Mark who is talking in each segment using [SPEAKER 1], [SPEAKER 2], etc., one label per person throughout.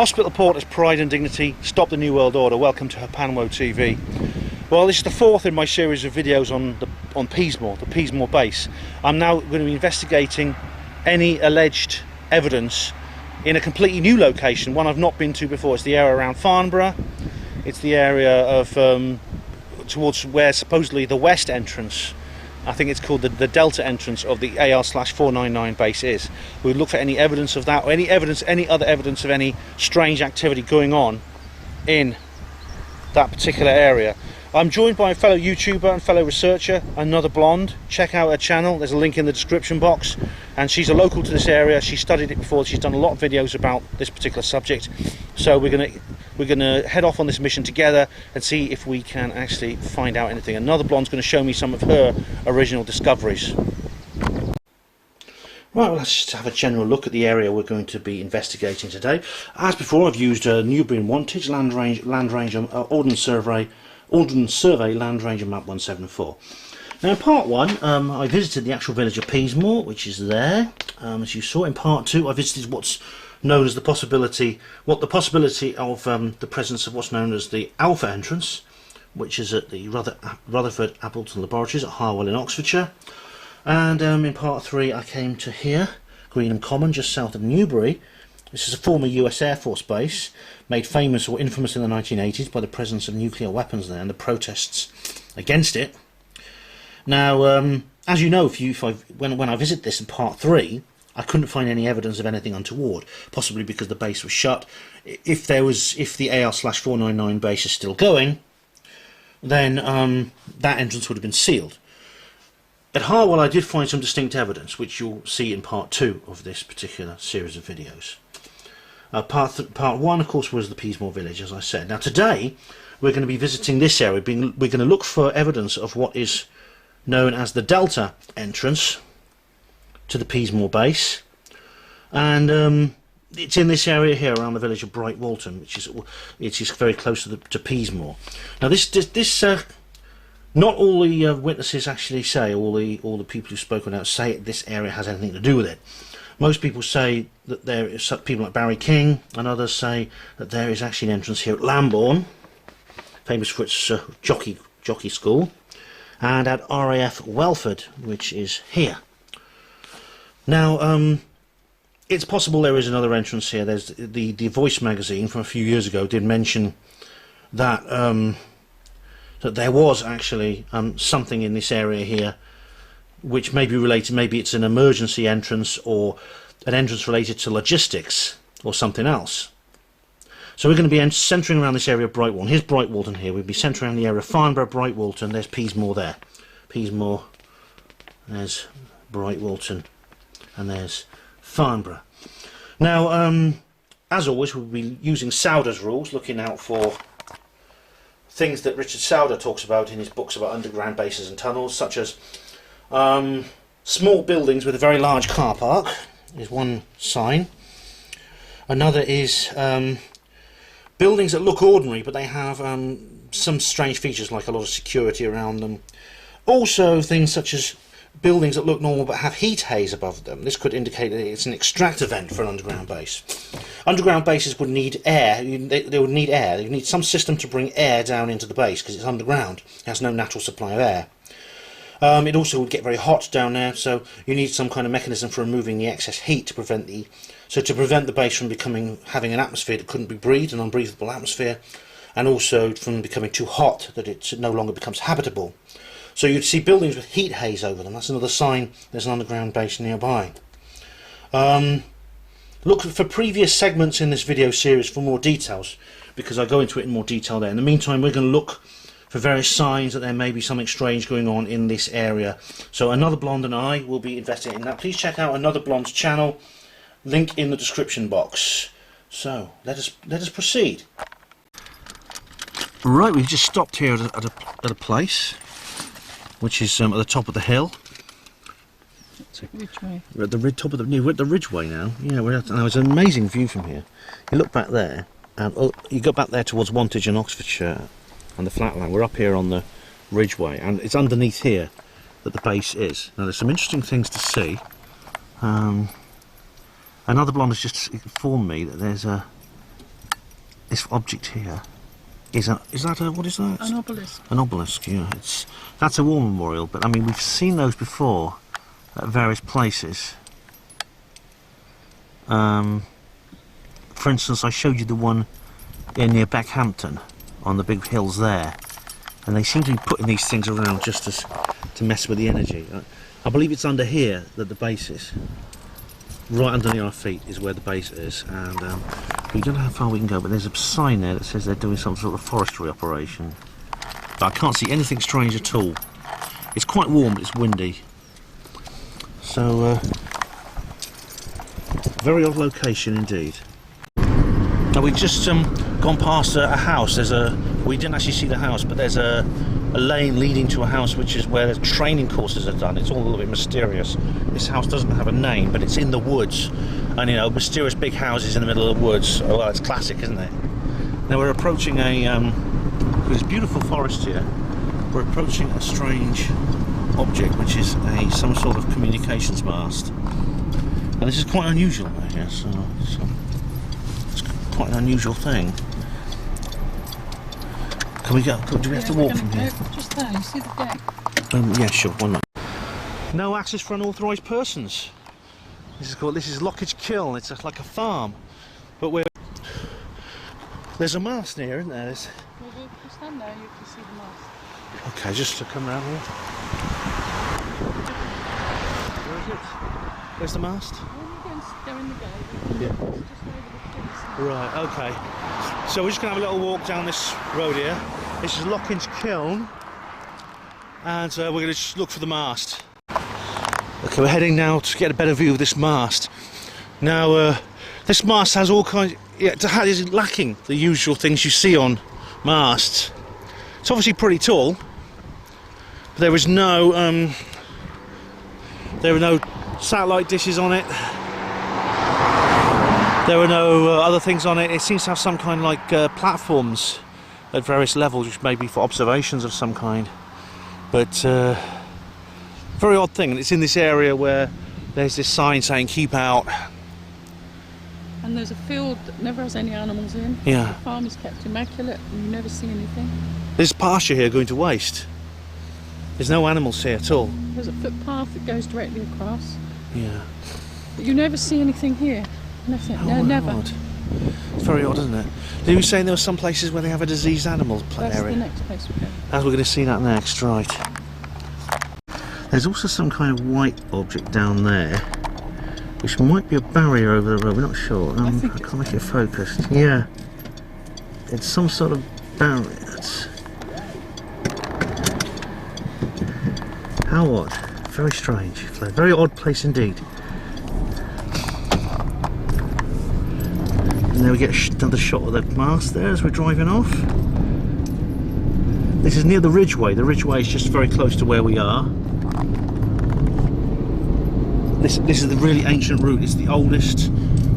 [SPEAKER 1] Hospital Porter's Pride and Dignity, Stop the New World Order. Welcome to Panwo TV. Well, this is the fourth in my series of videos on Peasemore, the Peasemore base. I'm now going to be investigating any alleged evidence in a completely new location, one I've not been to before. It's the area around Farnborough. It's the area of towards where supposedly the west entrance, I think it's called the delta entrance of the AR/499 base is. We'll look for any evidence of that, or any other evidence of any strange activity going on in that particular area. I'm joined by a fellow YouTuber and fellow researcher, another blonde. Check out her channel, there's a link in the description box, and she's a local to this area. She studied it before, she's done a lot of videos about this particular subject. So we're gonna head off on this mission together and see if we can actually find out anything. Another blonde's going to show me some of her original discoveries. Right, well, let's just have a general look at the area we're going to be investigating today. As before, I've used Newbury and Wantage Land Range Ordnance Survey Land Range Map 174. Now in part 1 I visited the actual village of Peasemore, which is there. As you saw. In part 2 I visited what's known as the possibility of the presence of what's known as the Alpha entrance, which is at the Rutherford Appleton Laboratories at Harwell in Oxfordshire. And in part 3 I came to here, Greenham Common, just south of Newbury. This is a former US Air Force base, made famous or infamous in the 1980s by the presence of nuclear weapons there and the protests against it. Now, as you know, when I visit this in part 3, I couldn't find any evidence of anything untoward, possibly because the base was shut. If the AR/499 base is still going, then that entrance would have been sealed. At Harwell I did find some distinct evidence, which you'll see in part 2 of this particular series of videos. Part 1, of course, was the Peasemore village, as I said. Now today we're going to be visiting this area. We're going to look for evidence of what is known as the Delta entrance to the Peasemore base, and it's in this area here around the village of Bright Walton, which is very close to Peasemore. Now this not all the witnesses actually say, all the people who've spoken out say this area has anything to do with it. Most people say that there is, people like Barry King and others say that there is actually an entrance here at Lambourne, famous for its jockey school, and at RAF Welford, which is here. Now, it's possible there is another entrance here. There's the Voice magazine from a few years ago did mention that that there was actually something in this area here which may be related. Maybe it's an emergency entrance or an entrance related to logistics or something else. So we're going to be centering around this area of Bright Walton. Here's Bright Walton here. We'll be centering around the area of Farnborough, Bright Walton. There's Peasemore there. Peasemore, there's Bright Walton, and there's Farnborough. Now, as always, we'll be using Souder's rules, looking out for things that Richard Souder talks about in his books about underground bases and tunnels, such as small buildings with a very large car park is one sign. Another is buildings that look ordinary but they have some strange features, like a lot of security around them. Also things such as buildings that look normal but have heat haze above them. This could indicate that it's an extractor vent for an underground base. Underground bases would need air. They would need air. You need some system to bring air down into the base because it's underground. It has no natural supply of air. It also would get very hot down there, so you need some kind of mechanism for removing the excess heat to prevent the base from having an atmosphere that couldn't be breathed, an unbreathable atmosphere, and also from becoming too hot that it no longer becomes habitable. So you'd see buildings with heat haze over them. That's another sign there's an underground base nearby. Look for previous segments in this video series for more details, because I go into it in more detail there. In the meantime, we're going to look for various signs that there may be something strange going on in this area. So Another Blonde and I will be investigating that. Please check out Another Blonde's channel, link in the description box. So let us proceed. Right, we've just stopped here at a place which is at the top of the hill.
[SPEAKER 2] Ridgeway.
[SPEAKER 1] We're at the top of we're at the Ridgeway now. Yeah, it's an amazing view from here. You look back there, and you go back there towards Wantage and Oxfordshire and the flatland. We're up here on the Ridgeway, and it's underneath here that the base is. Now there's some interesting things to see. Another blonde has just informed me that there's this object here is that a, what is that?
[SPEAKER 2] An obelisk.
[SPEAKER 1] An obelisk, yeah. That's a war memorial, but I mean we've seen those before at various places. For instance, I showed you the one near Beckhampton on the big hills there, and they seem to be putting these things around just to mess with the energy. I believe it's under here that the base is. Right underneath our feet is where the base is, and we don't know how far we can go, but there's a sign there that says they're doing some sort of forestry operation. But I can't see anything strange at all. It's quite warm, but it's windy. So, very odd location indeed. Now we've just gone past a house. We didn't actually see the house, but there's a lane leading to a house which is where the training courses are done. It's all a little bit mysterious. This house doesn't have a name, but it's in the woods. And you know, mysterious big houses in the middle of the woods. Oh, well, it's classic, isn't it? Now we're approaching this beautiful forest here. We're approaching a strange object, which is some sort of communications mast. And this is quite unusual right here, so it's quite an unusual thing. Can we go? Do we have to walk from here?
[SPEAKER 2] Just there, you see the gate?
[SPEAKER 1] Yeah, sure, why not? No access for unauthorised persons. This is Lockage Kiln. It's like a farm, but there's a mast near, isn't there?
[SPEAKER 2] Well, if you stand there, you can see the mast.
[SPEAKER 1] Okay, just to come around here. Where is it? Where's the mast?
[SPEAKER 2] Go in the gate.
[SPEAKER 1] Yeah.
[SPEAKER 2] Just over the cliffs.
[SPEAKER 1] Right, okay. So we're just going to have a little walk down this road here. This is Lockage Kiln, and we're going to just look for the mast. Okay, we're heading now to get a better view of this mast. Now, this mast has all kinds. It is lacking the usual things you see on masts. It's obviously pretty tall, but there are no satellite dishes on it. There are no other things on it. It seems to have some kind of like platforms at various levels, which may be for observations of some kind. But very odd thing. And it's in this area where there's this sign saying "Keep out."
[SPEAKER 2] And there's a field that never has any animals in.
[SPEAKER 1] Yeah.
[SPEAKER 2] The farm is kept immaculate, and you never see anything.
[SPEAKER 1] There's pasture here going to waste. There's no animals here at all.
[SPEAKER 2] There's a footpath that goes directly across.
[SPEAKER 1] Yeah.
[SPEAKER 2] But you never see anything here. Nothing.
[SPEAKER 1] Oh,
[SPEAKER 2] No, never.
[SPEAKER 1] Odd. It's very odd, isn't it? They were saying there were some places where they have a diseased animal
[SPEAKER 2] That's
[SPEAKER 1] area.
[SPEAKER 2] the next place we go.
[SPEAKER 1] As we're going to see that next, right. There's also some kind of white object down there, which might be a barrier over the road. We're not sure. I can't make it focused. Yeah. It's some sort of barrier. How odd. Very strange. A very odd place indeed. And there we get another shot of the mast there as we're driving off. This is near the Ridgeway. The Ridgeway is just very close to where we are. This is the really ancient route. It's the oldest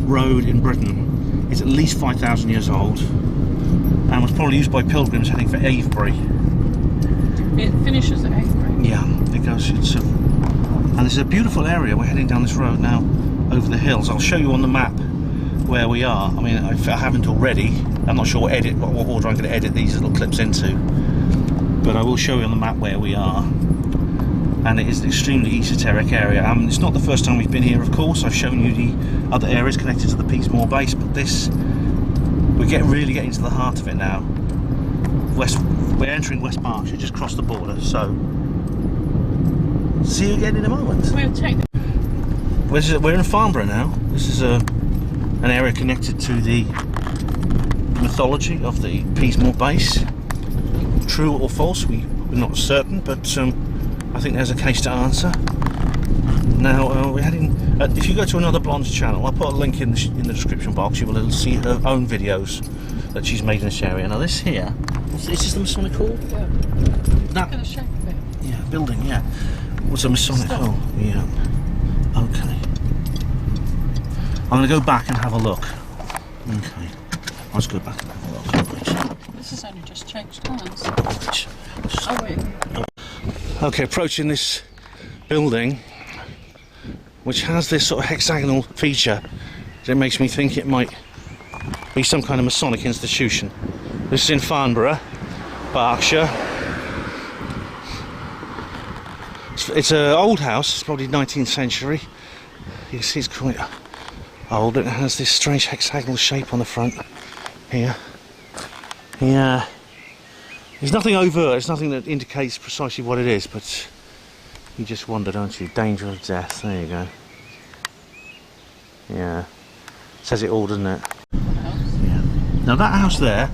[SPEAKER 1] road in Britain. It's at least 5,000 years old and was probably used by pilgrims heading for Avebury.
[SPEAKER 2] It finishes at Avebury.
[SPEAKER 1] Yeah, it goes. And this is a beautiful area. We're heading down this road now over the hills. I'll show you on the map where we are. I mean, if I haven't already, I'm not sure what order I'm going to edit these little clips into, but I will show you on the map where we are. And it is an extremely esoteric area. It's not the first time we've been here, of course. I've shown you the other areas connected to the Peasemore base, but this, we're really getting to the heart of it now. We're entering West Berkshire, just crossed the border, so see you again in a moment. We're in Farnborough now. This is an area connected to the mythology of the Peasemore base. True or false, we're not certain, but I think there's a case to answer. Now we're heading. If you go to Another Blonde's channel, I'll put a link in the description box. You will see her own videos that she's made in this area. Now this here, is this the Masonic Hall?
[SPEAKER 2] Yeah.
[SPEAKER 1] That
[SPEAKER 2] Kind of shack a bit.
[SPEAKER 1] Yeah, building. Yeah. What's a Masonic Hall? Yeah. Okay. I'm going to go back and have a look. Okay. Let's go back and have a look.
[SPEAKER 2] This has only just changed hands.
[SPEAKER 1] Right.
[SPEAKER 2] Oh wait.
[SPEAKER 1] Okay, approaching this building, which has this sort of hexagonal feature, it makes me think it might be some kind of Masonic institution. This is in Farnborough, Berkshire. It's an old house, it's probably 19th century. You can see it's quite old. It has this strange hexagonal shape on the front here. Yeah. There's nothing overt, there's nothing that indicates precisely what it is, but you just wonder, don't you? Danger of death, there you go. Yeah. Says it all, doesn't it? Yeah. Now that house there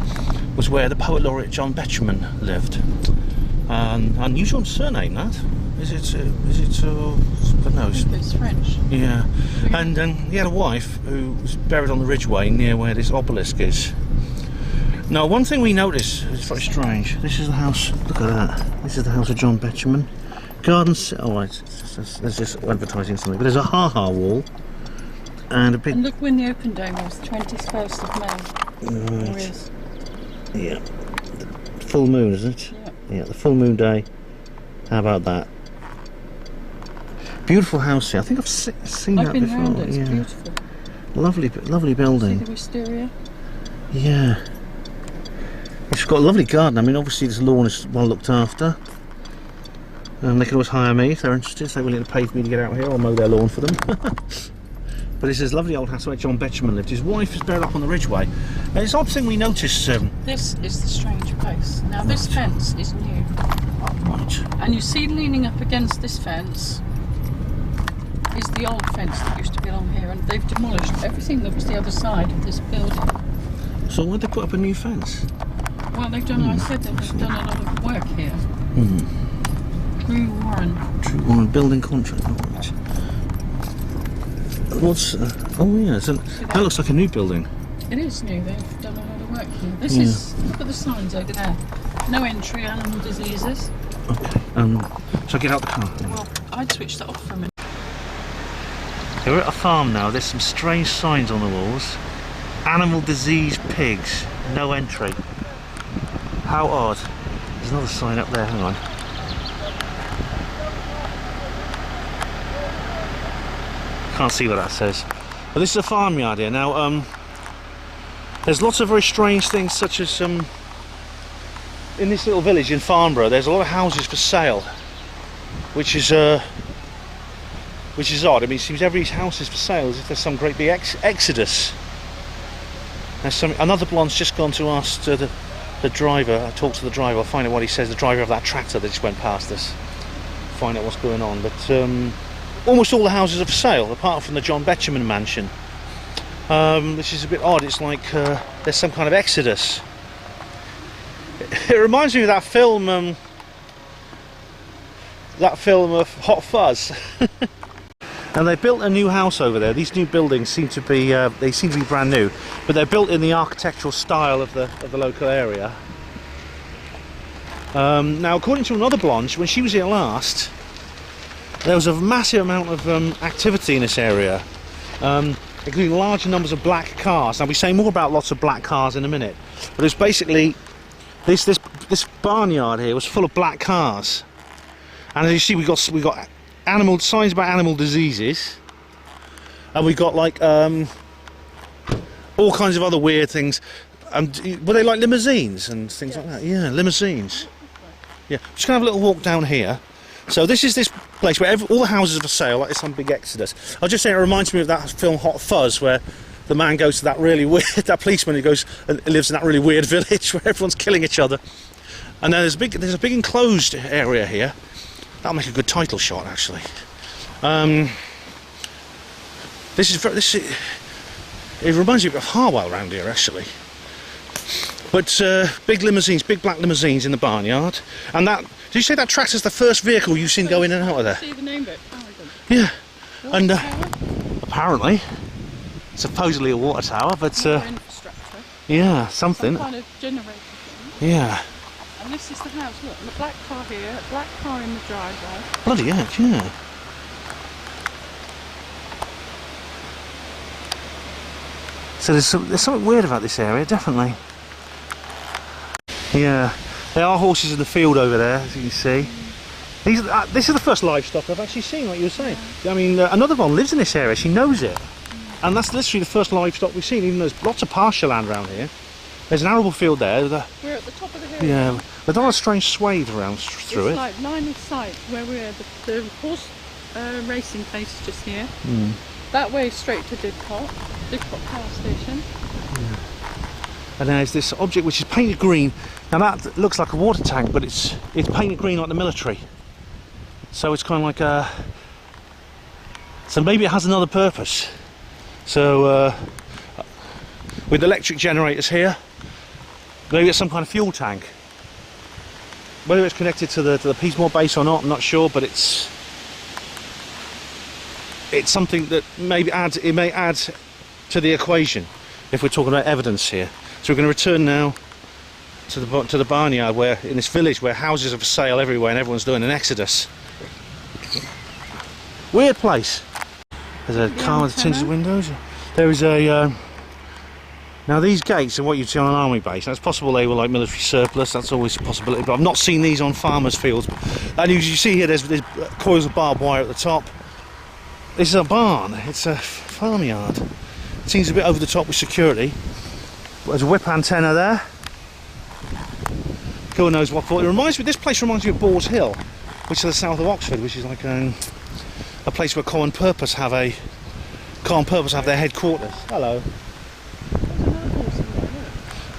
[SPEAKER 1] was where the poet laureate John Betjeman lived. Unusual surname, that. Is it but no,
[SPEAKER 2] It's French.
[SPEAKER 1] yeah. And he had a wife who was buried on the Ridgeway near where this obelisk is. Now, one thing we notice is very strange. This is the house. Look at that. This is the house of John Betjeman. Garden. Oh, right. There's this advertising something. But there's a ha-ha wall and a big.
[SPEAKER 2] And look when the open day was, 21st of May.
[SPEAKER 1] Right.
[SPEAKER 2] There is.
[SPEAKER 1] Yeah. The full moon, isn't it?
[SPEAKER 2] Yeah.
[SPEAKER 1] Yeah. The full moon day. How about that? Beautiful house here. I think I've seen
[SPEAKER 2] I've
[SPEAKER 1] that
[SPEAKER 2] been
[SPEAKER 1] before.
[SPEAKER 2] round it. It's
[SPEAKER 1] Yeah.
[SPEAKER 2] beautiful.
[SPEAKER 1] Lovely
[SPEAKER 2] See
[SPEAKER 1] building.
[SPEAKER 2] the wisteria?
[SPEAKER 1] Yeah. It's got a lovely garden. I mean, obviously this lawn is well looked after. They can always hire me if they're interested, if they're willing to pay for me to get out here. I'll mow their lawn for them. But this is a lovely old house where John Betjeman lived. His wife is buried up on the Ridgeway. And it's an odd thing we noticed.
[SPEAKER 2] This is the strange place. Now this fence is new.
[SPEAKER 1] Right.
[SPEAKER 2] And you see leaning up against this fence is the old fence that used to be along here, and they've demolished everything that was the other side of this building.
[SPEAKER 1] So why'd they put up a new fence?
[SPEAKER 2] Well, they've done, I said they've done a lot of work here. Drew Warren.
[SPEAKER 1] True Warren building contract. Right. What's? Oh yeah, that looks like a new building.
[SPEAKER 2] It is new, they've done a lot of work here. This is, look at the signs over there. No entry, animal diseases.
[SPEAKER 1] Okay. So get out the car.
[SPEAKER 2] Well, I'd switch that off for a minute.
[SPEAKER 1] Okay, we're at a farm now. There's some strange signs on the walls. Animal disease pigs, no entry. How odd. There's another sign up there, hang on. Can't see what that says. But this is a farmyard here. Now, there's lots of very strange things, such as in this little village in Farnborough, there's a lot of houses for sale, which is odd. I mean, it seems every house is for sale as if there's some great big exodus. There's another blonde's just gone to ask the driver. I talked to the driver. I'll find out what he says. The driver of that tractor that just went past us. Find out what's going on. But almost all the houses are for sale, apart from the John Betjeman mansion, which is a bit odd. It's like there's some kind of exodus. It reminds me of that film of Hot Fuzz. And they built a new house over there. These new buildings seem to be brand new, but they're built in the architectural style of the local area. Now, according to another blonde, when she was here last, there was a massive amount of activity in this area, including large numbers of black cars. Now, we say more about lots of black cars in a minute, but it's basically this barnyard here was full of black cars, and as you see, we got signs about animal diseases, and we got like all kinds of other weird things. Were they like limousines and things like that? Yeah, limousines. Yeah, just gonna have a little walk down here. So this is this place where all the houses are for sale, like some big exodus. I was just saying, it reminds me of that film Hot Fuzz, where the man goes to that really weird, that policeman who goes and lives in that really weird village where everyone's killing each other. And then there's a big enclosed area here. That'll make a good title shot, actually. It reminds me of Harwell around here, actually. But big limousines, big black limousines in the barnyard. And that, did you say that tractor's the first vehicle you've seen go in and out of there?
[SPEAKER 2] See the name of it?
[SPEAKER 1] Yeah. And
[SPEAKER 2] Tower?
[SPEAKER 1] apparently, supposedly a water tower, but
[SPEAKER 2] Infrastructure.
[SPEAKER 1] yeah, something.
[SPEAKER 2] Some kind of generator thing.
[SPEAKER 1] Yeah.
[SPEAKER 2] And this is the house. Look, the black car here, a black car in the driveway.
[SPEAKER 1] Bloody heck, yeah. So there's something weird about this area, definitely. Yeah, there are horses in the field over there, as you can see. This is the first livestock I've actually seen, like you were saying. I mean, another one lives in this area, she knows it. And that's literally the first livestock we've seen, even though there's lots of pasture land around here. There's an arable field there.
[SPEAKER 2] We're at the top of the hill.
[SPEAKER 1] Yeah, they've done a strange swathe around through it.
[SPEAKER 2] It's like line of sight where we're. The horse racing place is just here. That way straight to Didcot Power Station.
[SPEAKER 1] Yeah. And there's this object which is painted green. Now that looks like a water tank, but it's painted green like the military. So it's kind of like a... So maybe it has another purpose. So with electric generators here, maybe it's some kind of fuel tank. Whether it's connected to the Peasemore base or not, I'm not sure, but it's something that may add to the equation if we're talking about evidence here. So we're going to return now to the barnyard, where in this village where houses are for sale everywhere and everyone's doing an exodus. Weird place. There's a car with tinted windows. There is a now these gates are what you'd see on an army base. Now it's possible they were like military surplus, that's always a possibility, but I've not seen these on farmers' fields. And you see here there's coils of barbed wire at the top. This is a barn, it's a farmyard. It seems a bit over the top with security. There's a whip antenna there. God knows what for. This place reminds me of Boars Hill, which is the south of Oxford, which is like a place where Common Purpose have their headquarters. Hello.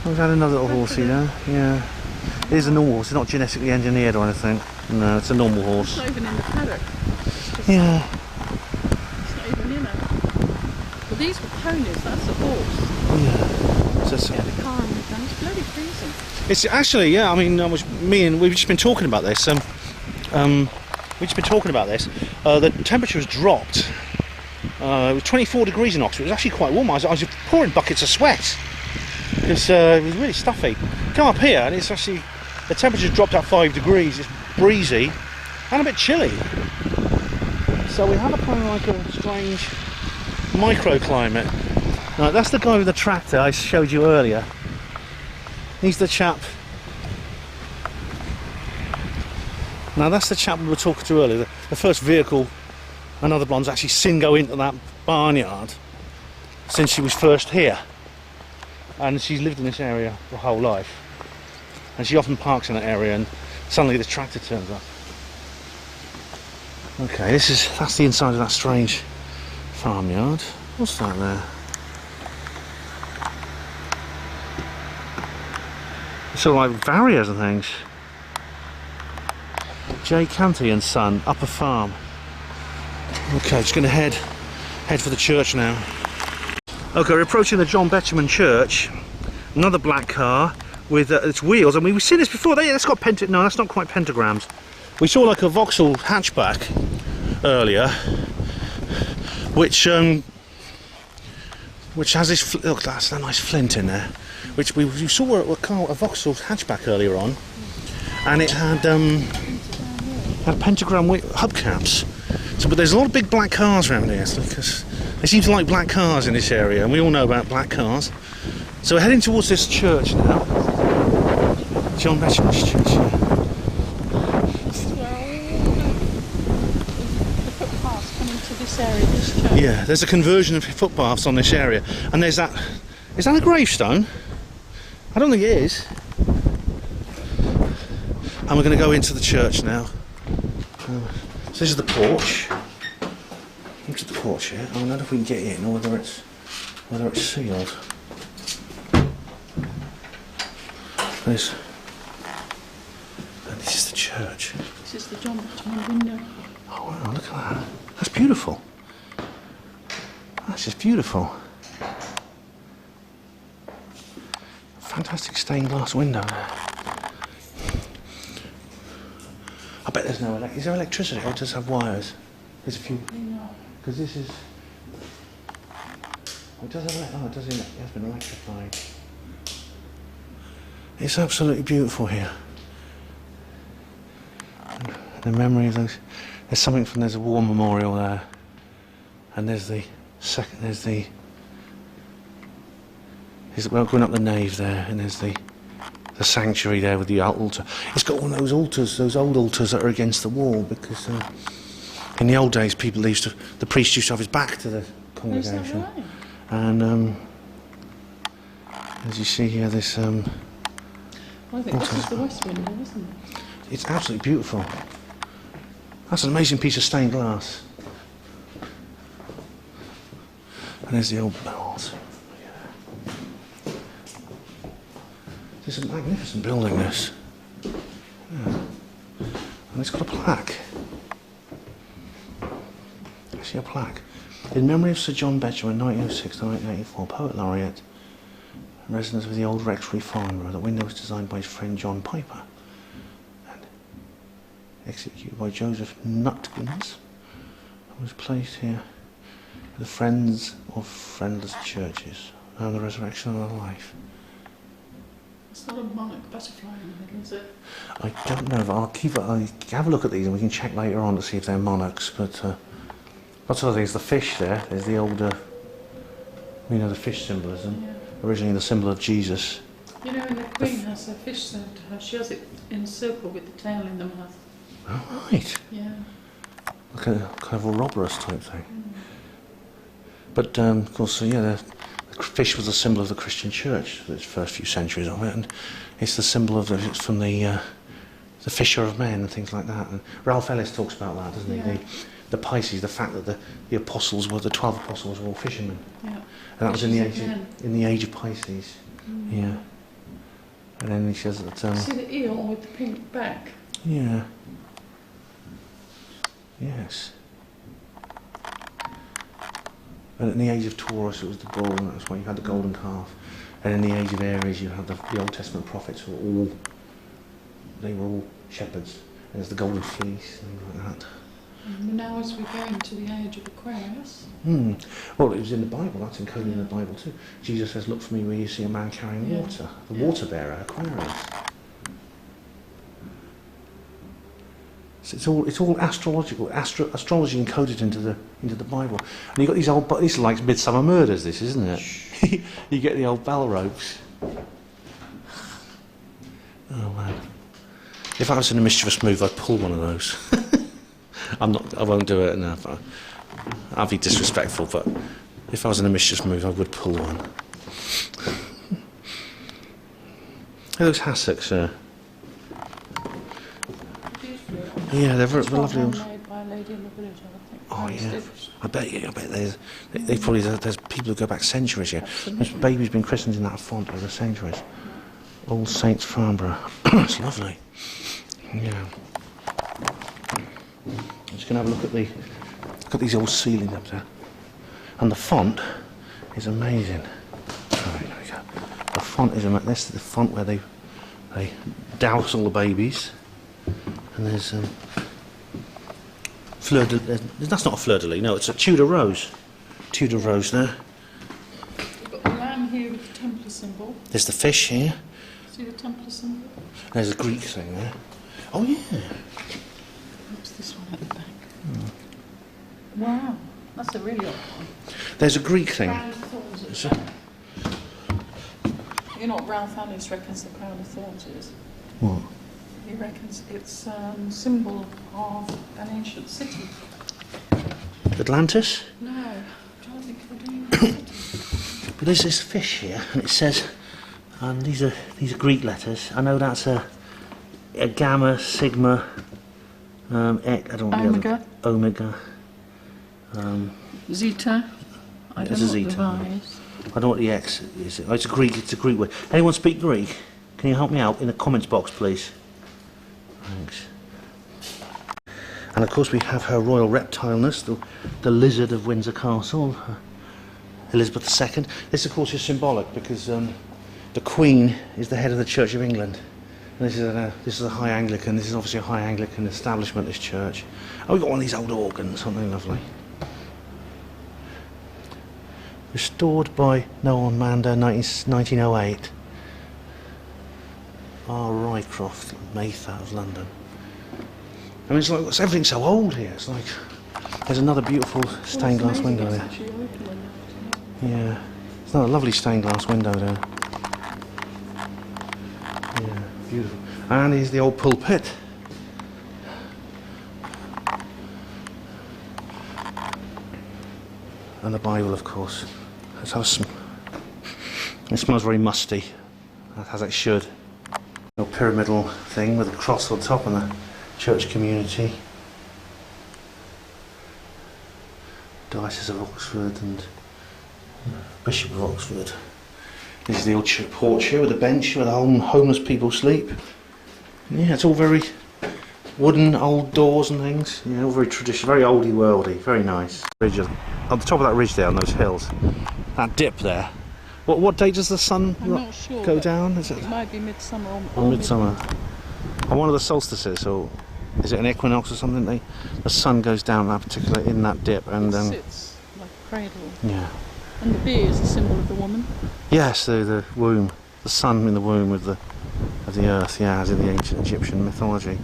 [SPEAKER 1] We've had another little horsey there. Yeah. It is a normal horse, it's not genetically engineered or anything. No, it's a normal horse.
[SPEAKER 2] It's not even in the paddock.
[SPEAKER 1] Yeah.
[SPEAKER 2] It's not even in it. Well, these were ponies, that's a horse.
[SPEAKER 1] Yeah.
[SPEAKER 2] Get the car in the gun. It's bloody freezing.
[SPEAKER 1] It's actually, yeah, I mean, we've just been talking about this. We've just been talking about this. The temperature has dropped. It was 24 degrees in Oxford. It was actually quite warm. I was pouring buckets of sweat because it was really stuffy. Come up here and it's actually, the temperature's dropped at 5 degrees. It's breezy and a bit chilly. So we have a kind of like a strange microclimate. Right, that's the guy with the tractor I showed you earlier. He's the chap. Now that's the chap we were talking to earlier. The first vehicle and other blondes actually seen go into that barnyard since she was first here. And she's lived in this area her whole life. And she often parks in that area and suddenly the tractor turns up. Okay, that's the inside of that strange farmyard. What's that there? It's sort of like barriers and things. J. Canty and Son, Upper Farm. Okay, just going to head for the church now. Okay, we're approaching the John Betjeman Church. Another black car with its wheels. I mean, we've seen this before. That's got no, that's not quite pentagrams. We saw like a Vauxhall hatchback earlier, which has this. Look, that's a nice flint in there. Which we saw a Vauxhall hatchback earlier on, and it had pentagram hubcaps. So, but there's a lot of big black cars around here, because they seem to like black cars in this area, and we all know about black cars. So we're heading towards this church now, John Betjeman's church.
[SPEAKER 2] The footpaths come into this area, this church.
[SPEAKER 1] Yeah, there's a conversion of footpaths on this area, and there's that. Is that a gravestone? I don't think it is. And we're going to go into the church now. So this is the porch. Into the porch here. I don't know if we can get in or whether it's sealed. And this is the church.
[SPEAKER 2] This is the John Betjeman window.
[SPEAKER 1] Oh wow, look at that. That's beautiful. That's just beautiful. Fantastic stained glass window there. I bet there's no is there electricity, or it does have wires? There's a few. Because this is. Oh, it does have. Oh, it does. It has been electrified. It's absolutely beautiful here. And the memory of those. There's something from. There's a war memorial there, and there's the second. There's going up the nave there, and there's the sanctuary there with the altar. It's got one of those altars, those old altars that are against the wall, because in the old days the priest used to have his back to the congregation.
[SPEAKER 2] Is that right?
[SPEAKER 1] And as you see here, this
[SPEAKER 2] I think this is the west window, isn't it?
[SPEAKER 1] it's absolutely beautiful. That's an amazing piece of stained glass. And there's the old bells. Yeah. This is a magnificent building, this. Yeah. And it's got a plaque. I see a plaque. In memory of Sir John Betjeman, 1906 to 1984, Poet Laureate, resident of the old rectory farm, where the window was designed by his friend John Piper and executed by Joseph Nutkins, and was placed here for the friends of friendless churches and the resurrection of life.
[SPEAKER 2] It's not a monarch butterfly in the middle, is it?
[SPEAKER 1] I don't know, but I'll have a look at these and we can check later on to see if they're monarchs. But lots of other things. The fish there, there's the old, the fish symbolism.
[SPEAKER 2] Yeah.
[SPEAKER 1] Originally the symbol of Jesus.
[SPEAKER 2] You know, when the Queen has her fish served to her, she has it in a circle with the tail in the mouth.
[SPEAKER 1] Oh, right.
[SPEAKER 2] Yeah.
[SPEAKER 1] Like a kind of a robberous type thing. But of course, the fish was a symbol of the Christian Church for its first few centuries of it, and it's the symbol of it's from the fisher of men and things like that. And Ralph Ellis talks about that, doesn't he?
[SPEAKER 2] Yeah.
[SPEAKER 1] The Pisces, the fact that the apostles the 12 apostles were all fishermen.
[SPEAKER 2] Yeah.
[SPEAKER 1] And that was in the age of Pisces. Yeah. And then he says that.
[SPEAKER 2] See the eel with the pink back?
[SPEAKER 1] Yeah. Yes. And in the age of Taurus, it was the bull, and that's why you had the golden calf. And in the age of Aries, you had the Old Testament prophets who were all shepherds. And there's the golden fleece, things like that.
[SPEAKER 2] And now as we go into the age of Aquarius.
[SPEAKER 1] Well, it was in the Bible, that's encoded in the Bible too. Jesus says, look for me where you see a man carrying water. The water bearer, Aquarius. So it's all astrological, astrology encoded into the Bible. And you've got these old, this is like Midsummer Murders, this, isn't it? You get the old bell ropes. Oh man. If I was in a mischievous mood, I'd pull one of those. I won't do it now. I'll be disrespectful, but if I was in a mischievous mood, I would pull one. Hey, those hassocks there. Yeah, they're very lovely.
[SPEAKER 2] Made by a lady in the village, I think.
[SPEAKER 1] Oh yeah, I bet there's people who go back centuries here. This baby's been christened in that font over centuries. All Saints Farnborough. It's lovely. Yeah. I'm just going to have a look at these old ceilings up there. And the font is amazing. Right, there we go. The font is amazing. This is the font where they douse all the babies. And there's fleur de... that's not a fleur de lis, no, it's a Tudor rose. Tudor rose there.
[SPEAKER 2] You've got the lamb here with the Templar symbol.
[SPEAKER 1] There's the fish here.
[SPEAKER 2] See the Templar symbol?
[SPEAKER 1] There's a Greek thing there. Oh yeah.
[SPEAKER 2] What's this one at the back? Wow, that's a really odd one.
[SPEAKER 1] There's a Greek thing.
[SPEAKER 2] Crown of Thorns at the back. You know what Ralph Ellis reckons the Crown of Thorns is?
[SPEAKER 1] What?
[SPEAKER 2] He reckons it's a symbol of an ancient city.
[SPEAKER 1] Atlantis?
[SPEAKER 2] No, I'm trying to think of a name.
[SPEAKER 1] But there's this fish here, and it says, and these are Greek letters. I know that's a gamma, sigma, I don't know
[SPEAKER 2] Omega.
[SPEAKER 1] Omega.
[SPEAKER 2] Zeta. I don't
[SPEAKER 1] It's
[SPEAKER 2] know
[SPEAKER 1] a
[SPEAKER 2] what
[SPEAKER 1] zeta.
[SPEAKER 2] the Y is.
[SPEAKER 1] I don't know what the X is. Oh, it's a Greek word. Anyone speak Greek? Can you help me out in the comments box, please? Thanks. And of course we have her royal reptileness, the lizard of Windsor Castle, Elizabeth II. This of course is symbolic because the Queen is the head of the Church of England. And this is a high Anglican, this is obviously a high Anglican establishment, this church. Oh, we've got one of these old organs, something lovely. Restored by Noel Mander, 1908. R. Rycroft, Mayfair of London. I mean, it's like, everything's so old here. It's like, there's another beautiful stained glass window there. Yeah, it's another lovely stained glass window there. Yeah, beautiful. And here's the old pulpit. And the Bible, of course. Let's have some. It smells very musty, as it should. A pyramidal thing with a cross on top and the church community. Diocese of Oxford and Bishop of Oxford. This is the old porch here with a bench where the homeless people sleep. Yeah, it's all very wooden old doors and things. Yeah, all very traditional, very oldie worldy, very nice. Ridge on the top of that ridge there on those hills. That dip there. What date does the sun go down? Is
[SPEAKER 2] it might be midsummer
[SPEAKER 1] or midsummer. On one of the solstices, or is it an equinox or something? The sun goes down that particular in that dip, and
[SPEAKER 2] it sits like a cradle.
[SPEAKER 1] Yeah.
[SPEAKER 2] And the bee is a symbol of the woman.
[SPEAKER 1] Yes, the womb, the sun in the womb of the earth. Yeah, as in the ancient Egyptian mythology.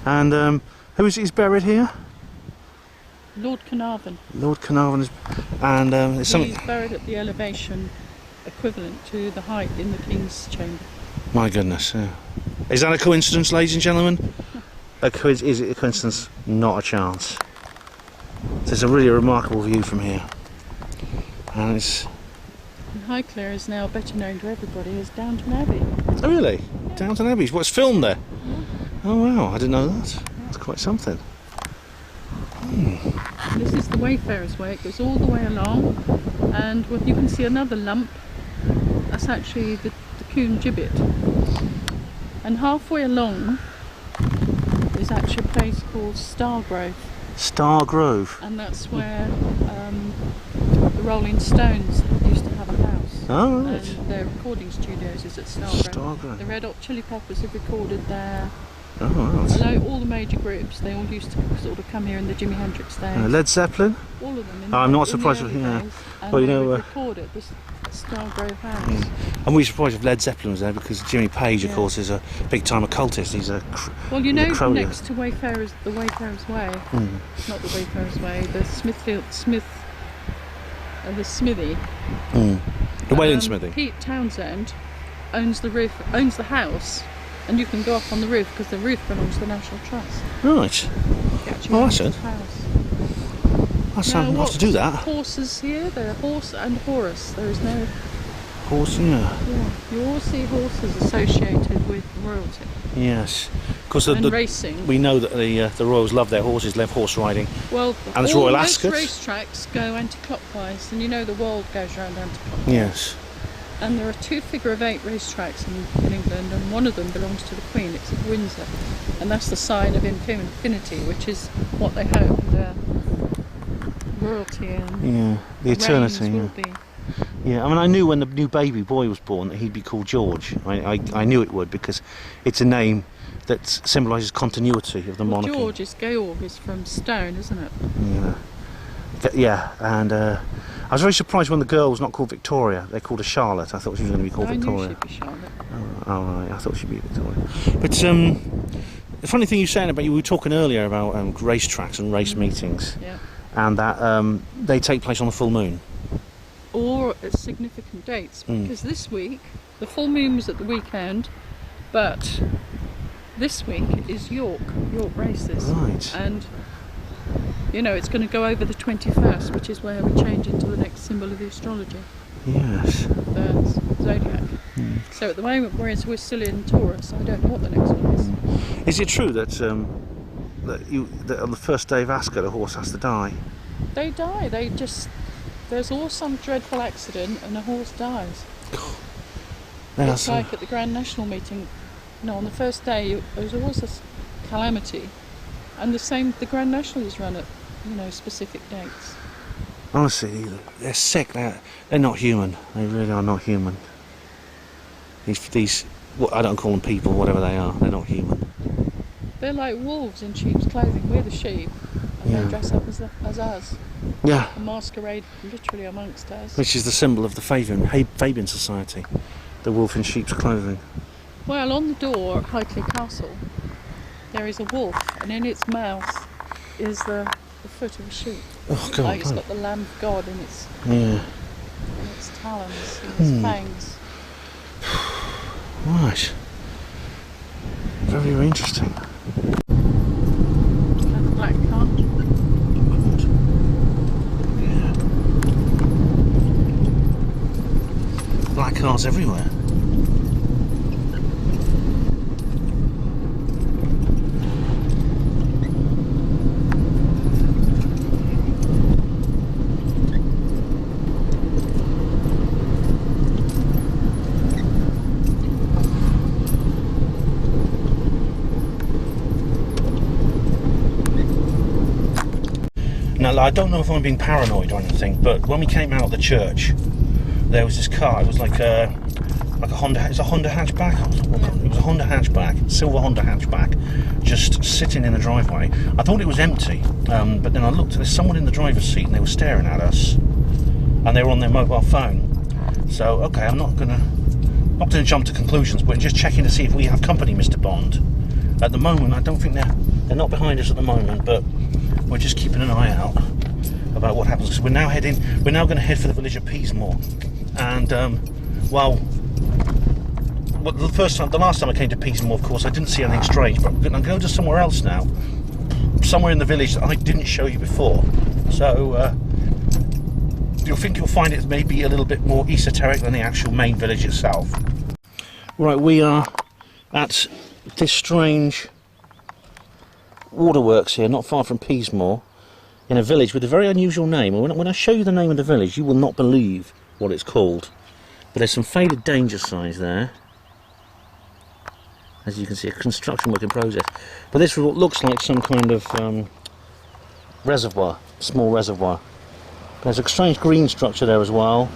[SPEAKER 1] And he's buried here?
[SPEAKER 2] Lord Carnarvon.
[SPEAKER 1] Lord Carnarvon is, and
[SPEAKER 2] he's buried at the elevation equivalent to the height in the King's Chamber.
[SPEAKER 1] My goodness, yeah. Is that a coincidence, ladies and gentlemen? Is it a coincidence? Not a chance. There's a really remarkable view from here. And it's...
[SPEAKER 2] And Highclere is now better known to everybody as Downton Abbey.
[SPEAKER 1] Oh really?
[SPEAKER 2] Yeah.
[SPEAKER 1] Downton Abbey? What's filmed there?
[SPEAKER 2] Yeah.
[SPEAKER 1] Oh wow, I didn't know that. That's quite something.
[SPEAKER 2] This is the Wayfarer's Way. It goes all the way along, and you can see another lump. That's actually the Coombe gibbet. And halfway along is actually a place called Stargrove.
[SPEAKER 1] Stargrove?
[SPEAKER 2] And that's where the Rolling Stones used to have a house.
[SPEAKER 1] Oh right.
[SPEAKER 2] And their recording studios is at Stargrove. The Red Hot Chili Peppers have recorded there.
[SPEAKER 1] Oh, right.
[SPEAKER 2] Although all the major groups, they all used to sort of come here in the Jimi Hendrix days.
[SPEAKER 1] Led Zeppelin?
[SPEAKER 2] All of them.
[SPEAKER 1] I'm not surprised if, yeah.
[SPEAKER 2] Well, you know, record at this Stargrove house.
[SPEAKER 1] I'm really surprised if Led Zeppelin was there, because Jimmy Page, of course, is a big-time occultist. He's a
[SPEAKER 2] well, you know, next to the Wayfarer's Way, not the Wayfarer's Way, the the smithy.
[SPEAKER 1] The Wayland Smithy.
[SPEAKER 2] Pete Townsend owns the house. And you can go up on the roof because the roof belongs to the National Trust.
[SPEAKER 1] Right. Oh, that's it. I'll have to do that.
[SPEAKER 2] Horses here, they're horse and Horus. There is no
[SPEAKER 1] horse. Yeah.
[SPEAKER 2] You all see horses associated with royalty.
[SPEAKER 1] Yes. Because
[SPEAKER 2] racing.
[SPEAKER 1] We know that the royals love their horses, love horse riding.
[SPEAKER 2] Well,
[SPEAKER 1] and there's Royal Ascot.
[SPEAKER 2] Most racetracks go anti-clockwise, and you know the world goes round anti-clockwise.
[SPEAKER 1] Yes.
[SPEAKER 2] And there are 2 figure-of-8 racetracks in England, and one of them belongs to the Queen. It's at Windsor, and that's the sign of infinity, which is what they hope their royalty and
[SPEAKER 1] the eternity
[SPEAKER 2] will be.
[SPEAKER 1] Yeah, I mean, I knew when the new baby boy was born that he'd be called George. I knew it would, because it's a name that symbolises continuity of the monarchy.
[SPEAKER 2] George is Georg, is from stone, isn't it?
[SPEAKER 1] Yeah. Yeah, and I was very surprised when the girl was not called Victoria. They called her Charlotte. I thought she was going to be called Victoria.
[SPEAKER 2] I knew she'd be Charlotte.
[SPEAKER 1] Oh, right. I thought she'd be Victoria. But the funny thing you were saying about, you were talking earlier about racetracks and race meetings, and that they take place on the full moon.
[SPEAKER 2] Or at significant dates, because this week, the full moon was at the weekend, but this week is York races.
[SPEAKER 1] Right.
[SPEAKER 2] And you know, it's going to go over the 21st, which is where we change into the next symbol of the astrology.
[SPEAKER 1] Yes.
[SPEAKER 2] The zodiac. So at the moment, whereas we're still in Taurus, I don't know what the next one is.
[SPEAKER 1] Is it true that that on the first day of Ascot, a horse has to die?
[SPEAKER 2] They die. There's always some dreadful accident and a horse dies. It's like at the Grand National meeting. No, on the first day, there's always a calamity. And the Grand National is run at, specific dates.
[SPEAKER 1] Honestly, they're sick. They're not human. They really are not human. These I don't call them people, whatever they are. They're not human.
[SPEAKER 2] They're like wolves in sheep's clothing. We're the sheep, and they dress up as us.
[SPEAKER 1] Yeah.
[SPEAKER 2] A masquerade, literally amongst us.
[SPEAKER 1] Which is the symbol of the Fabian Society, the wolf in sheep's clothing.
[SPEAKER 2] Well, on the door at Highclere Castle, there is a wolf, and in its mouth is the foot of a sheep.
[SPEAKER 1] Oh God!
[SPEAKER 2] Like it's got the Lamb of God in its talons, in its fangs.
[SPEAKER 1] Right. Very, very interesting.
[SPEAKER 2] And the black cart.
[SPEAKER 1] black cars everywhere. Now, I don't know if I'm being paranoid or anything, but when we came out of the church, there was this car. It was like a Honda. It's a Honda hatchback. It was a Honda hatchback, silver Honda hatchback, just sitting in the driveway. I thought it was empty, but then I looked. There's someone in the driver's seat, and they were staring at us, and they were on their mobile phone. So, okay, I'm not gonna jump to conclusions, but just checking to see if we have company, Mr. Bond. At the moment, I don't think they're not behind us at the moment, but we're just keeping an eye out about what happens. Because we're now going to head for the village of Peasemore, and the last time I came to Peasemore, of course, I didn't see anything strange. But I'm going to go to somewhere else now, somewhere in the village that I didn't show you before. So you'll find it maybe a little bit more esoteric than the actual main village itself. Right, we are at this strange waterworks here, not far from Peasemore, in a village with a very unusual name. When I show you the name of the village, you will not believe what it's called. But there's some faded danger signs there. As you can see, a construction work in process. But this looks like some kind of reservoir, small reservoir. There's a strange green structure there as well,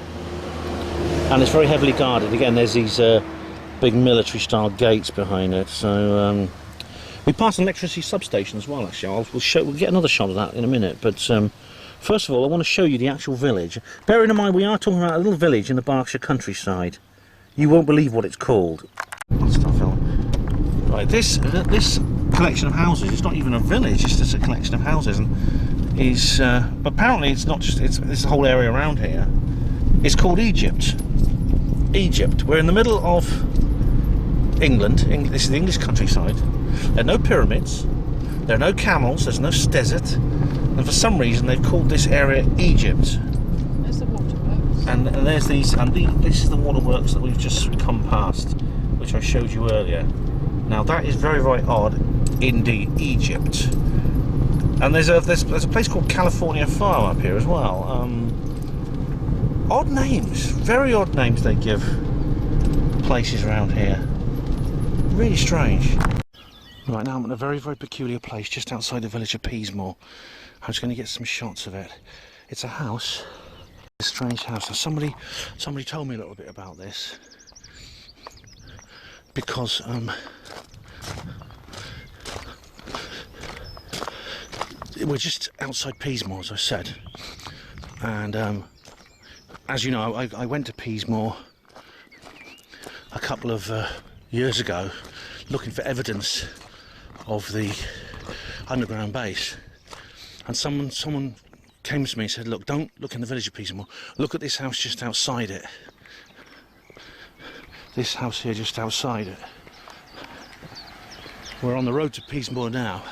[SPEAKER 1] and it's very heavily guarded. Again, there's these big military-style gates behind it. So we passed an electricity substation as well. Actually, we'll get another shot of that in a minute. But first of all, I want to show you the actual village. Bearing in mind, we are talking about a little village in the Berkshire countryside. You won't believe what it's called. Right, this collection of houses. It's not even a village. It's just a collection of houses, and but apparently it's not just. It's this whole area around here. It's called Egypt. Egypt. We're in the middle of England. This is the English countryside. There are no pyramids, there are no camels, there's no desert, and for some reason they've called this area Egypt.
[SPEAKER 2] There's the waterworks.
[SPEAKER 1] And there's these, this is the waterworks that we've just come past, which I showed you earlier. Now that is very, very odd, indeed, Egypt. And there's a place called California Farm up here as well. Odd names, very odd names they give places around here. Really strange. Right, now I'm in a very, very peculiar place just outside the village of Peasemore. I'm just going to get some shots of it. It's a house, a strange house. Now somebody told me a little bit about this, because we're just outside Peasemore, as I said, and as you know, I went to Peasemore a couple of years ago looking for evidence of the underground base, and someone came to me and said, look, don't look in the village of Peasemore, look at this house just outside it. This house here just outside it. We're on the road to Peasemore now.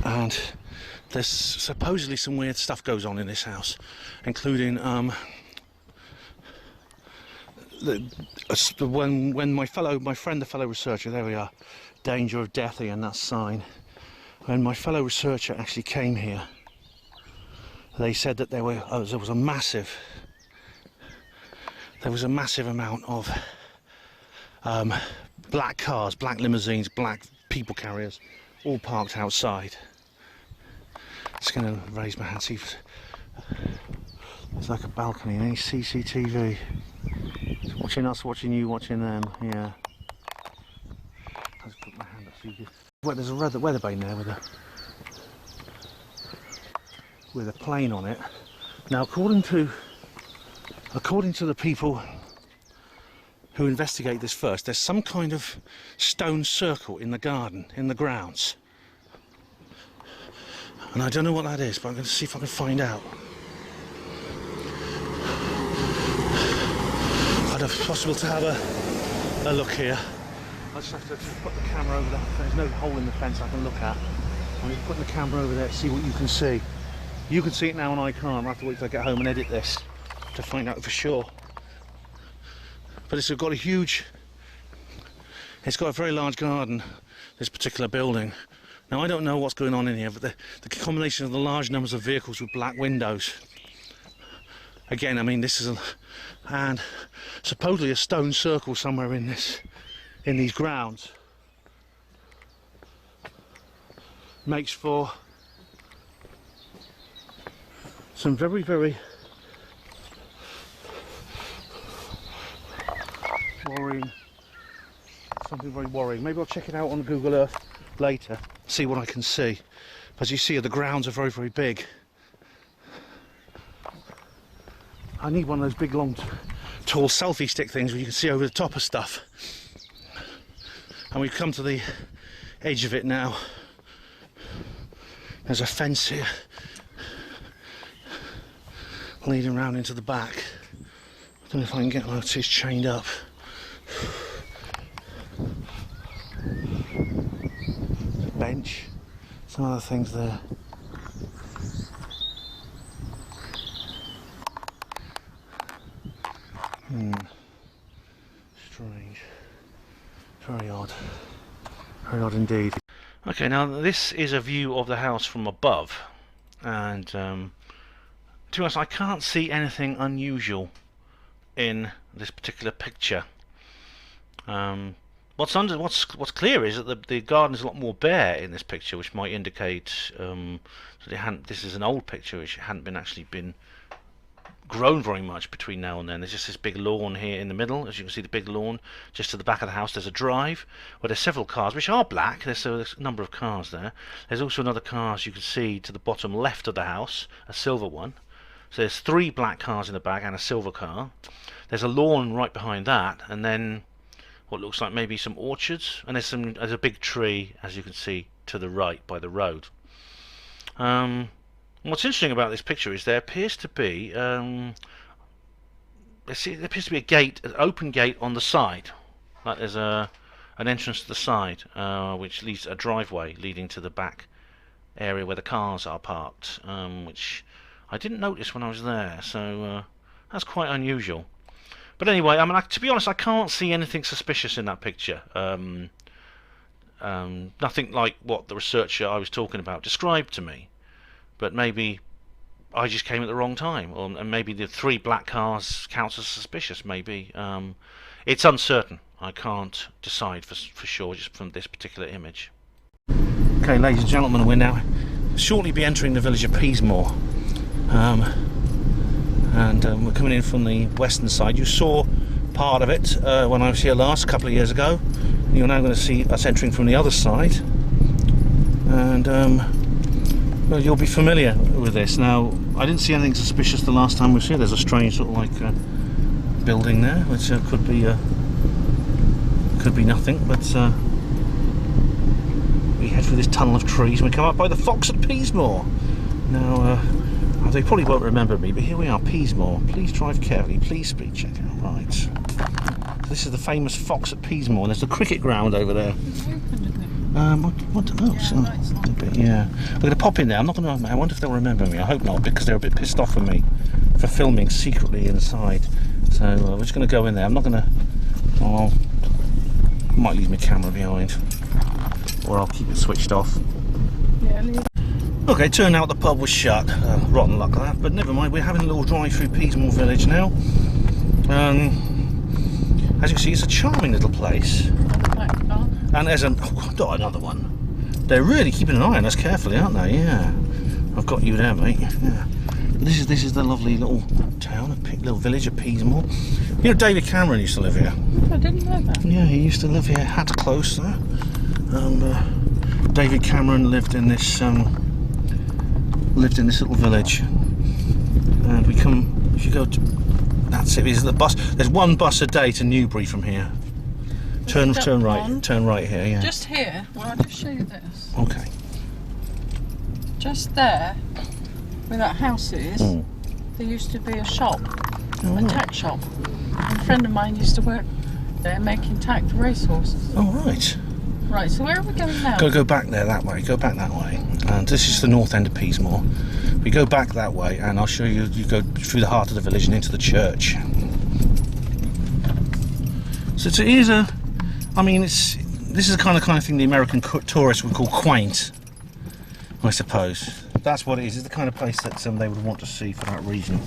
[SPEAKER 1] And there's supposedly some weird stuff goes on in this house, including when my friend, the fellow researcher, there we are, danger of death here, and that sign. When my fellow researcher actually came here, they said that there was a massive amount of black cars, black limousines, black people carriers, all parked outside. Just going to raise my hand, see if there's like a balcony, any CCTV. Watching us, watching you, watching them, yeah. Let's put my hand up so you can... Well, there's a weather vane there with a plane on it. Now, according to the people who investigate this first, there's some kind of stone circle in the garden, in the grounds. And I don't know what that is, but I'm going to see if I can find out. I'd have possible to have a look here. I just have to put the camera over there. There's no hole in the fence I can look at. I'm just putting the camera over there to see what you can see. You can see it now and I can't. I'll have to wait till I get home and edit this to find out for sure. But it's got a very large garden, this particular building. Now I don't know what's going on in here, but the combination of the large numbers of vehicles with black windows. Again, I mean, this is and supposedly a stone circle somewhere in these grounds makes for some very, very worrying. Something very worrying. Maybe I'll check it out on Google Earth later, see what I can see. As you see, the grounds are very, very big. I need one of those big, long, tall selfie stick things where you can see over the top of stuff. And we've come to the edge of it now. There's a fence here leading round into the back. I don't know if I can get that. It's chained up. There's a bench, some other things there. Strange. Very odd. Very odd indeed. Okay, now this is a view of the house from above, and to be honest, I can't see anything unusual in this particular picture. What's clear is that the garden is a lot more bare in this picture, which might indicate that this is an old picture, which hadn't been grown very much between now and then. There's just this big lawn here in the middle, as you can see, the big lawn just to the back of the house. There's a drive where there's several cars which are black. There's a number of cars there. There's also another car, as you can see, to the bottom left of the house, a silver one. So there's 3 black cars in the back and a silver car. There's a lawn right behind that, and then what looks like maybe some orchards, and there's a big tree, as you can see, to the right by the road. What's interesting about this picture is there appears to be a gate, an open gate on the side. Like there's an entrance to the side, which leads a driveway leading to the back area where the cars are parked, which I didn't notice when I was there. So that's quite unusual. But anyway, I mean, to be honest, I can't see anything suspicious in that picture. Nothing like what the researcher I was talking about described to me. But maybe I just came at the wrong time, and maybe the 3 black cars counts as suspicious. Maybe it's uncertain. I can't decide for sure just from this particular image. Okay, ladies and gentlemen, we're now shortly be entering the village of Peasemore, and we're coming in from the western side. You saw part of it when I was here last, a couple of years ago. You're now going to see us entering from the other side, and well, you'll be familiar with this. Now, I didn't see anything suspicious the last time we was here. There's a strange sort of like building there, which could be nothing, but we head through this tunnel of trees and we come up by the Fox at Peasemore. Now, they probably won't remember me, but here we are, Peasemore. Please drive carefully, please speed check out. Right. So this is the famous Fox at Peasemore, and there's the cricket ground over there. What else? Yeah, I'm going to pop in there. I'm not going to. I wonder if they'll remember me. I hope not, because they're a bit pissed off with me for filming secretly inside. So we're just going to go in there. I'm not going to. Oh, I might leave my camera behind, or I'll keep it switched off.
[SPEAKER 2] Yeah.
[SPEAKER 1] Okay, turned out the pub was shut. Rotten luck that, but never mind. We're having a little drive through Peasemore village now. As you can see, it's a charming little place. And there's another one. They're really keeping an eye on us carefully, aren't they? Yeah. I've got you there, mate. Yeah. This is the lovely little town, little village of Peasemore. You know, David Cameron used to live here.
[SPEAKER 2] I didn't know that.
[SPEAKER 1] Yeah, he used to live here. Had close there. And David Cameron lived in this little village. And we come. If you go to, that's it. This is the bus. There's one bus a day to Newbury from here. Turn right here, yeah.
[SPEAKER 2] Just here, well, I'll just show you this.
[SPEAKER 1] Okay.
[SPEAKER 2] Just there, where that house is, there used to be a shop, a tack shop. And a friend of mine used to work there making tack for racehorses.
[SPEAKER 1] Oh, right.
[SPEAKER 2] Right, so where are we going now?
[SPEAKER 1] Go back there that way, go back that way. And this is the north end of Peasemore. We go back that way, and I'll show you. You go through the heart of the village and into the church. So it is a. I mean, this is the kind of thing the American tourists would call quaint, I suppose. That's what it is. It's the kind of place that they would want to see for that reason.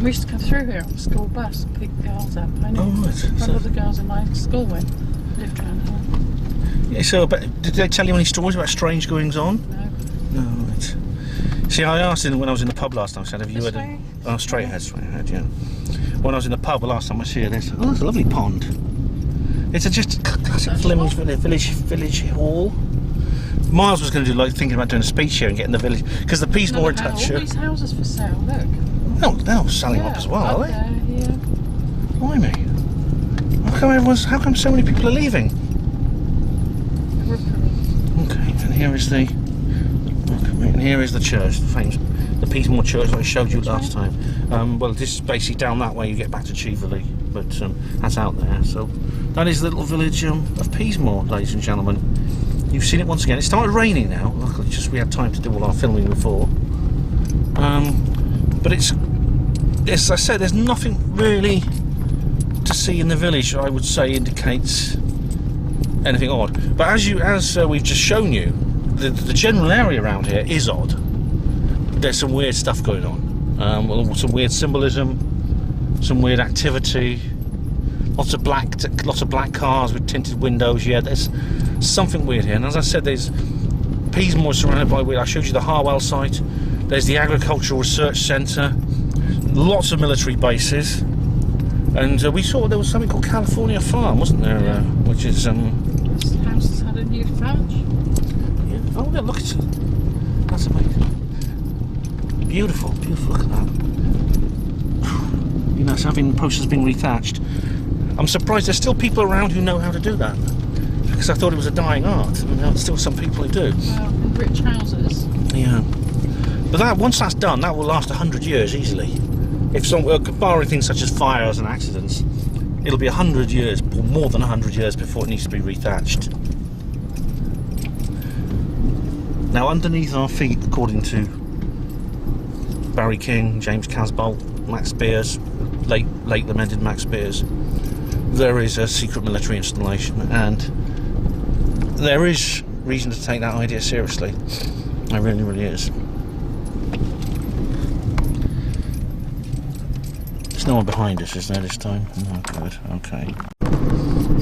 [SPEAKER 2] We used to come through here on the school bus and pick girls up. I know.
[SPEAKER 1] Oh, right.
[SPEAKER 2] Some of the girls in my school lived around here.
[SPEAKER 1] Yeah, so, but did they tell you any stories about strange goings on?
[SPEAKER 2] No.
[SPEAKER 1] No, right. See, I asked him when I was in the pub last time, I said, have you
[SPEAKER 2] This
[SPEAKER 1] had
[SPEAKER 2] way?
[SPEAKER 1] Oh, straight ahead, yeah. When I was in the pub the last time I was here, there's a lovely pond. It's just a classic village hall. Miles was going to do, thinking about doing a speech here and getting the village, because the Peasemore in touch.
[SPEAKER 2] All these houses for sale, look.
[SPEAKER 1] They're not selling up as well, are they?
[SPEAKER 2] Yeah.
[SPEAKER 1] Why me? How come so many people are leaving? Okay, and here is the church, the famous, the Peasemore church that I showed you last time. Well, this is basically down that way. You get back to Cheverley, but that's out there. So that is the little village of Peasemore, ladies and gentlemen. You've seen it once again. It started raining now. Luckily, just we had time to do all our filming before. But it's, as I said, there's nothing really to see in the village I would say indicates anything odd. But as we've just shown you, the general area around here is odd. There's some weird stuff going on. Some weird symbolism, some weird activity. Lots of black cars with tinted windows. Yeah, there's something weird here. And as I said, there's Peasemore surrounded by. I showed you the Harwell site. There's the Agricultural Research Centre. Lots of military bases. And we saw there was something called California Farm, wasn't there?
[SPEAKER 2] Yeah.
[SPEAKER 1] Which is
[SPEAKER 2] This house has had a new thatch.
[SPEAKER 1] Yeah. Oh, yeah, look at it. That's amazing. Beautiful. Look at that. You know, it's having the process being rethatched. I'm surprised there's still people around who know how to do that, because I thought it was a dying art. I mean, there's still some people who do.
[SPEAKER 2] Well, in rich houses.
[SPEAKER 1] Yeah. But once that's done, that will last 100 years easily. If barring things such as fires and accidents, it'll be 100 years, or more than 100 years, before it needs to be rethatched. Now, underneath our feet, according to Barry King, James Casbolt, Max Spears, late lamented Max Spears, there is a secret military installation, and there is reason to take that idea seriously. There really is. There's no one behind us, is there, this time? Oh, good, okay.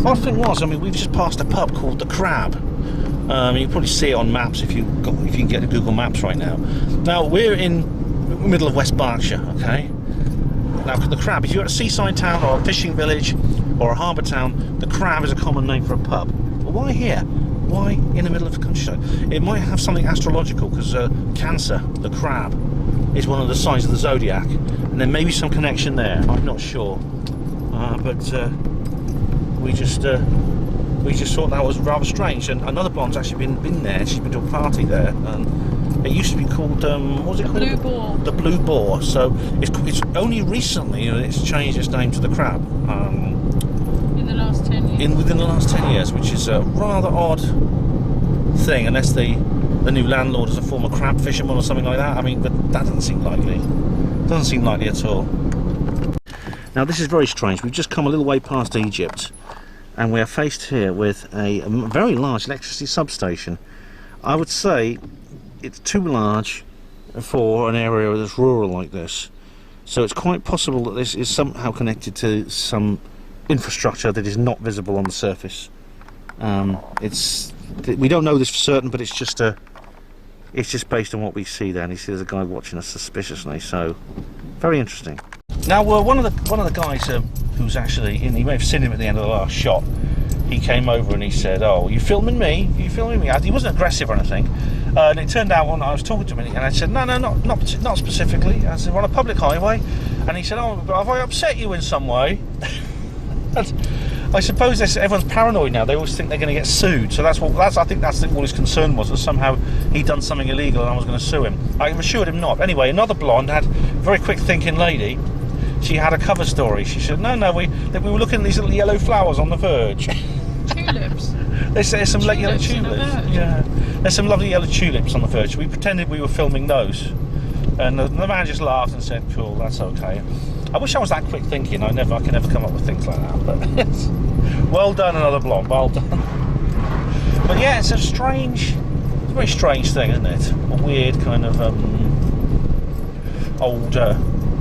[SPEAKER 1] Odd thing was, I mean, we've just passed a pub called The Crab. You probably see it on maps if you can get to Google Maps right now. Now, we're in the middle of West Berkshire, okay? Now, The Crab, if you're at a seaside town or a fishing village or a harbour town, The Crab is a common name for a pub. But why here? Why in the middle of the countryside? It might have something astrological, because Cancer, the crab, is one of the signs of the zodiac, and there may be some connection there. I'm not sure, but we just thought that was rather strange. And another blonde's actually been there. She's been to a party there. It used to be called what was it called?
[SPEAKER 2] Blue Boar.
[SPEAKER 1] The Blue Boar. So it's only recently it's changed its name to the Crab.
[SPEAKER 2] In the last 10 years.
[SPEAKER 1] Within the last 10 years, which is a rather odd thing, unless the new landlord is a former crab fisherman or something like that. I mean, but that doesn't seem likely. Doesn't seem likely at all. Now, this is very strange. We've just come a little way past Egypt, and we are faced here with a very large electricity substation. I would say it's too large for an area that's rural like this. So it's quite possible that this is somehow connected to some infrastructure that is not visible on the surface. We don't know this for certain, but it's just based on what we see there. And you see there's a guy watching us suspiciously, so very interesting. Now, one of the guys who's actually in, you may have seen him at the end of the last shot. He came over and he said, "Oh, you filming me? Are you filming me?" He wasn't aggressive or anything, and it turned out when I was talking to him, and I said, "No, not specifically." I said, "We're on a public highway," and he said, "Oh, but have I upset you in some way?" I suppose everyone's paranoid now. They always think they're going to get sued. So I think that's all his concern was, that somehow he'd done something illegal and I was going to sue him. I assured him not. Anyway, another blonde had very quick thinking lady. She had a cover story. She said, no, we were looking at these little yellow flowers on the verge.
[SPEAKER 2] Tulips.
[SPEAKER 1] There's some yellow tulips. Yeah, there's some lovely yellow tulips on the verge. We pretended we were filming those, and the man just laughed and said, "Cool, that's okay." I wish I was that quick thinking. I can never come up with things like that. But well done, another blonde. Well done. But yeah, it's a very strange thing, isn't it? A weird kind of old.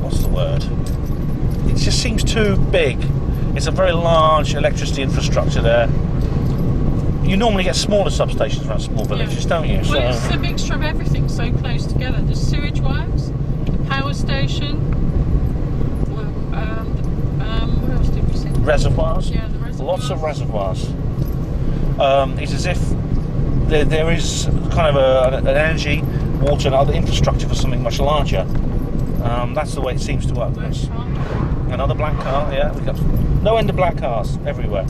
[SPEAKER 1] What's the word? It just seems too big. It's a very large electricity infrastructure there. You normally get smaller substations around small villages, don't you?
[SPEAKER 2] Well, it's a mixture of everything so close together. The sewage works, the power station, what else did we see?
[SPEAKER 1] Reservoirs?
[SPEAKER 2] Yeah, the reservoirs.
[SPEAKER 1] Lots of reservoirs. It's as if there is kind of an energy, water and other infrastructure for something much larger. That's the way it seems to us. Another black car, yeah. We've got no end of black cars everywhere.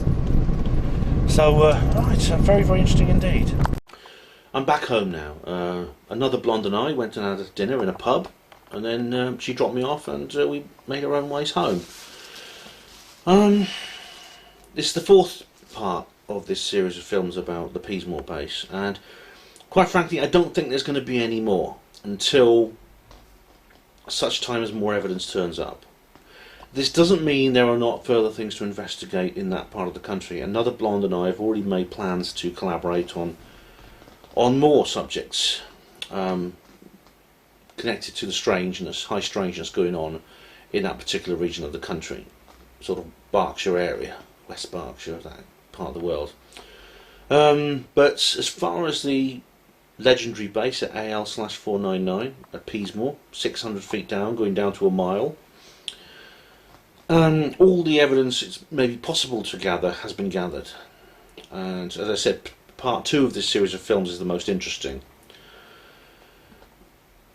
[SPEAKER 1] So, it's very, very interesting indeed. I'm back home now. Another blonde and I went and had a dinner in a pub, and then she dropped me off and we made our own ways home. This is the fourth part of this series of films about the Peasemore base, and quite frankly I don't think there's going to be any more until such time as more evidence turns up. This doesn't mean there are not further things to investigate in that part of the country. Another blonde and I have already made plans to collaborate on more subjects connected to the high strangeness going on in that particular region of the country, sort of Berkshire area, West Berkshire, that part of the world. But as far as the legendary base at AL/499 at Peasemore, 600 feet down, going down to a mile, all the evidence it's maybe possible to gather has been gathered, and as I said, part 2 of this series of films is the most interesting.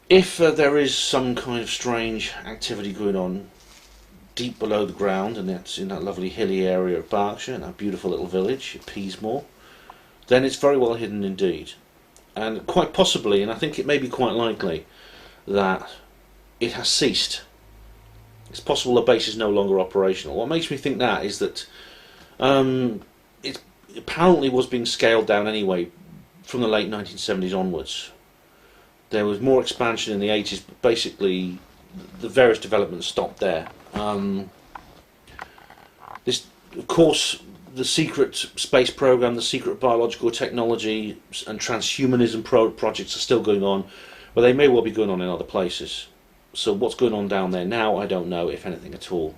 [SPEAKER 1] If there is some kind of strange activity going on deep below the ground, and that's in that lovely hilly area of Berkshire, in that beautiful little village at Peasemore, then it's very well hidden indeed, and quite possibly, and I think it may be quite likely, that it has ceased. It's possible the base is no longer operational. What makes me think that is that it apparently was being scaled down anyway from the late 1970s onwards. There was more expansion in the 80s, but basically the various developments stopped there. Of course, the secret space program, the secret biological technology and transhumanism projects are still going on, but they may well be going on in other places. So what's going on down there now, I don't know, if anything at all.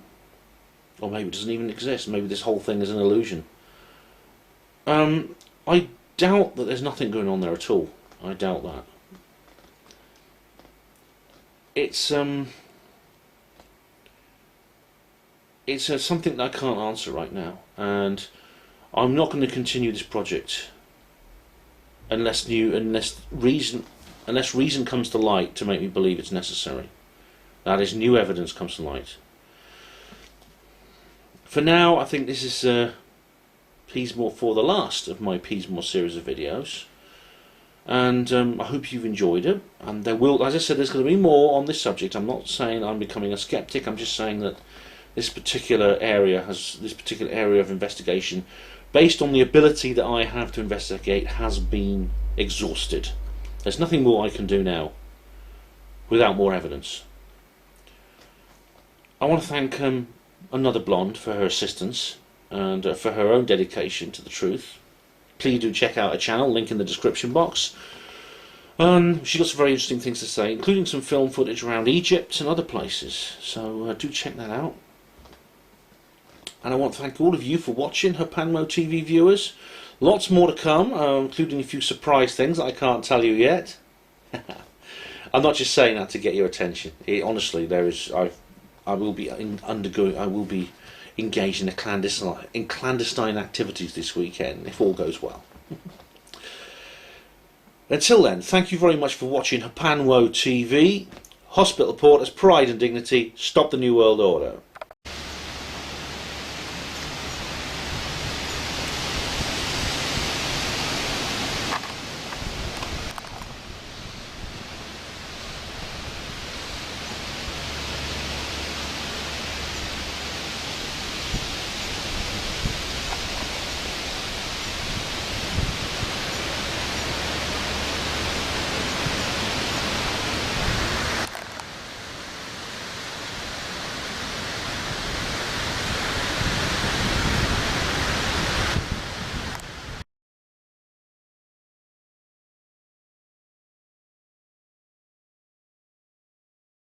[SPEAKER 1] Or maybe it doesn't even exist. Maybe this whole thing is an illusion. I doubt that there's nothing going on there at all. I doubt that. It's something that I can't answer right now, and I'm not going to continue this project unless reason comes to light to make me believe it's necessary. That is, new evidence comes to light. For now, I think this is Peasemore for the last of my Peasemore series of videos, and I hope you've enjoyed it. And there will, as I said, there's going to be more on this subject. I'm not saying I'm becoming a skeptic. I'm just saying that this particular area of investigation, based on the ability that I have to investigate, has been exhausted. There's nothing more I can do now without more evidence. I want to thank another blonde for her assistance and for her own dedication to the truth. Please do check out her channel, link in the description box. She's got some very interesting things to say, including some film footage around Egypt and other places, so do check that out. And I want to thank all of you for watching, her Panmo TV viewers. Lots more to come, including a few surprise things that I can't tell you yet. I'm not just saying that to get your attention. Honestly, I will be engaged in clandestine activities this weekend, if all goes well. Until then, thank you very much for watching Panwo TV. Hospital Porters, Pride and Dignity. Stop the New World Order.